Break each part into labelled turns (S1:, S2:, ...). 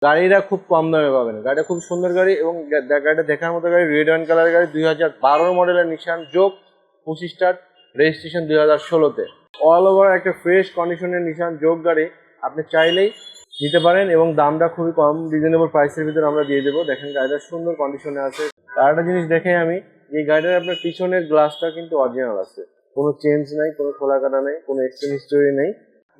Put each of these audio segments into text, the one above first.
S1: গাড়িটা খুব কম দামে পাবেন। গাড়িটা খুব সুন্দর গাড়ি এবং গাড়িটা দেখার মতো গাড়ি। রেড ওয়াইন কালারের গাড়ি, 2012 মডেলের নিশান যোগ, 25 স্টার, রেজিস্ট্রেশন 2016-তে। অল ওভার একটা ফ্রেশ কন্ডিশনের নিশান যোগ গাড়ি আপনি চাইলেই নিতে পারেন এবং দামটা খুবই কম, রিজনেবল প্রাইসের ভিতরে আমরা দিয়ে দেবো। দেখেন গাড়িটা সুন্দর কন্ডিশনে আছে। আর একটা জিনিস দেখে আমি, এই গাড়িটার আপনার পিছনের গ্লাসটা কিন্তু অরিজিনাল আছে, কোনো চেঞ্জ নাই, কোনো খোলা কাটা নেই, কোনো এক্সচেঞ্জ হিস্টোরি নেই।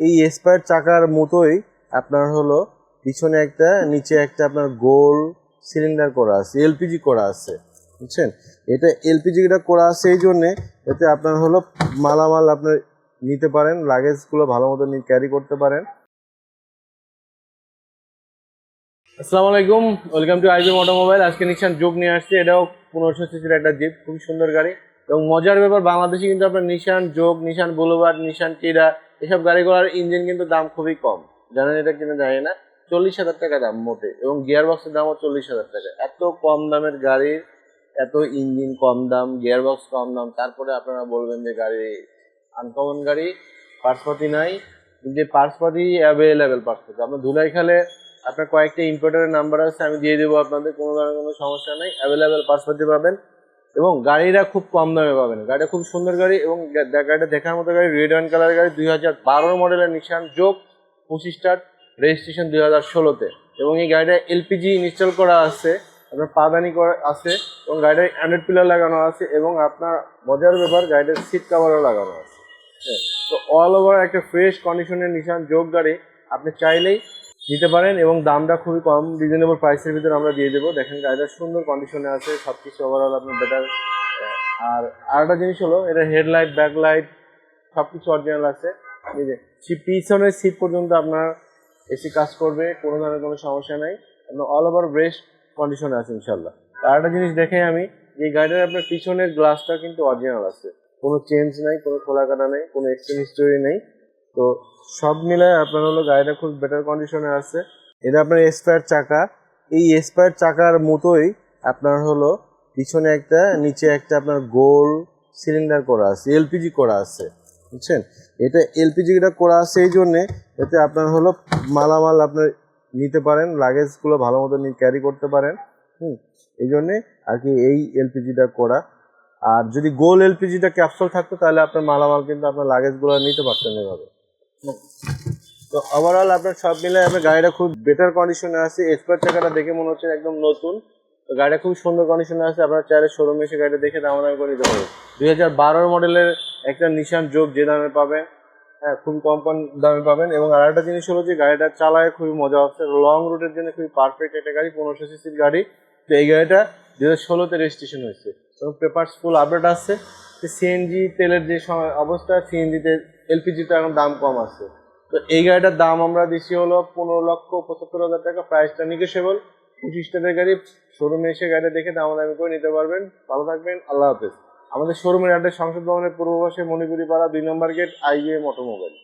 S1: এই এসপায়ার চাকার মতোই আপনার হলো পিছনে একটা, নিচে একটা আপনার গোল সিলিন্ডার করা আছে, এলপিজি করা আছে, বুঝছেন? এটা এলপিজিটা করা আছে এই জন্যে, এতে আপনার হলো মালামাল আপনার নিতে পারেন, লাগেজগুলো ভালো মতো ক্যারি করতে পারেন। আসসালামু আলাইকুম, ওয়েলকাম টু আইবি অটোমোবাইল। আজকে নিশান যোগ নিয়ে আসছে। এটাও 1500 সিসির একটা জিপ, খুবই সুন্দর গাড়ি। এবং মজার ব্যাপার, বাংলাদেশে কিন্তু আপনার নিশান যোগ, নিশান বুলেভার্ড, নিশান টিরা, এসব গাড়িগুলোর ইঞ্জিন কিন্তু দাম খুবই কম। জানেন এটা কিনা জানি না, 40,000 টাকা দাম মোটে, এবং গিয়ার বক্সের দামও 40,000 টাকা। এত কম দামের গাড়ির এত ইঞ্জিন কম দাম, গিয়ার বক্স কম দাম, তারপরে আপনারা বলবেন যে গাড়ি আনকমন গাড়ি, পার্টসপাতি নাই। যে পার্টসপাতি অ্যাভেলেবেল পার্টসপাতি আপনার ধুলাইখালে আপনার কয়েকটা ইম্পোর্টারের নাম্বার আছে, আমি দিয়ে দেবো আপনাদের, কোনো ধরনের কোনো সমস্যা নেই। অ্যাভেলেবেল পার্টসপাতি পাবেন এবং গাড়িটা খুব কম দামে পাবেন। গাড়িটা খুব সুন্দর গাড়ি এবং গাড়িটা দেখার মতো গাড়ি। রেড ওয়াইন কালারের গাড়ি, 2012 মডেলের নিশান যোগ, 25 স্টার, রেজিস্ট্রেশন 2016-তে। এবং এই গাড়িটা এলপিজি ইনস্টল করা আছে, আপনার পাদানি করা আছে, এবং গাড়িটার অ্যান্ড্রয়েড পিলার লাগানো আছে, এবং আপনার মজার ব্যাপার গাড়িটার সিট কাভারও লাগানো আছে। তো অল ওভার একটা ফ্রেশ কন্ডিশনের নিশান যোগ গাড়ি আপনি চাইলেই নিতে পারেন এবং দামটা খুবই কম, রিজনেবল প্রাইসের ভিতরে আমরা দিয়ে দেবো। দেখেন গাড়িটা সুন্দর কন্ডিশনে আছে, সব কিছু ওভারঅল আপনার বেটার। আর আরেকটা জিনিস হলো, এটা হেডলাইট, ব্যাকলাইট সব কিছু অরিজিনাল আছে। এই যে পিছনের সিট পর্যন্ত আপনার এসি কাজ করবে, কোনো ধরনের কোনো সমস্যা নাই। আপনার অল ওভার ফ্রেশ কন্ডিশনে আছে ইনশাল্লাহ। আর একটা জিনিস দেখে আমি, এই গাড়িটার আপনার পিছনের গ্লাসটা কিন্তু অরিজিনাল আছে, কোনো চেঞ্জ নাই, কোনো খোলা কাটা নেই, কোনো এক্সচেঞ্জ হিস্টোরি নেই। তো সব মিলায় আপনার হলো গাড়িটা খুব বেটার কন্ডিশনে আছে। এটা আপনার এসপায়ার চাকা, এই এসপায়ার চাকার মতোই আপনার হলো পিছনে একটা, নিচে একটা আপনার গোল সিলিন্ডার করা আছে, এলপিজি করা আছে, বুঝছেন? এটা এলপিজিটা করা আছে এই জন্যে, এতে আপনার হলো মালামাল আপনার নিতে পারেন, লাগেজগুলো ভালো মতো ক্যারি করতে পারেন। এই জন্যে আর কি এই এলপিজিটা করা। আর যদি গোল এলপিজিটা ক্যাপসুল থাকতো তাহলে আপনার মালামাল কিন্তু আপনার লাগেজগুলো নিতে পারতেন এভাবে। তো ওভারঅল আপনার সব মিলে আপনার গাড়িটা খুব বেটার কন্ডিশনে আছে। এক্সপার্ট চাকাটা দেখে মনে হচ্ছে একদম নতুন। তো গাড়িটা খুব সুন্দর কন্ডিশনে আছে। আপনার চাইলে শোরুমে এসে গাড়িটা দেখে দামাদামি করে নিতে হবে। 2012 মডেলের একটা নিশান যোগ যে দামে পাবেন, হ্যাঁ খুব কম কম দামে পাবেন। এবং আর একটা জিনিস হলো যে গাড়িটা চালায় খুবই মজা হচ্ছে, লং রুটের জন্য খুবই পারফেক্ট একটা গাড়ি, 1500 সিসির গাড়ি। তো এই গাড়িটা 2016-তে রেজিস্ট্রেশন হয়েছে এবং পেপারস ফুল আপডেট আছে। সিএনজি তেলের যে অবস্থা, সিএনজিতে, এলপিজিতে এখন দাম কম আছে। তো এই গাড়িটার দাম আমরা দিচ্ছি হলো 15,75,000 টাকা। প্রাইসটা নিগোশিয়েবল। 25 টাকার গাড়ি, শোরুমে এসে গাড়িটা দেখে দামাদামি করে নিতে পারবেন। ভালো থাকবেন, আল্লাহ হাফেজ। আমাদের শোরুমের অ্যাড্রেস সংসদ ভবনের পূর্ব পাশে, মণিপুরি পাড়া, 2 নম্বর গেট, আইবিএম অটোমোবাইল।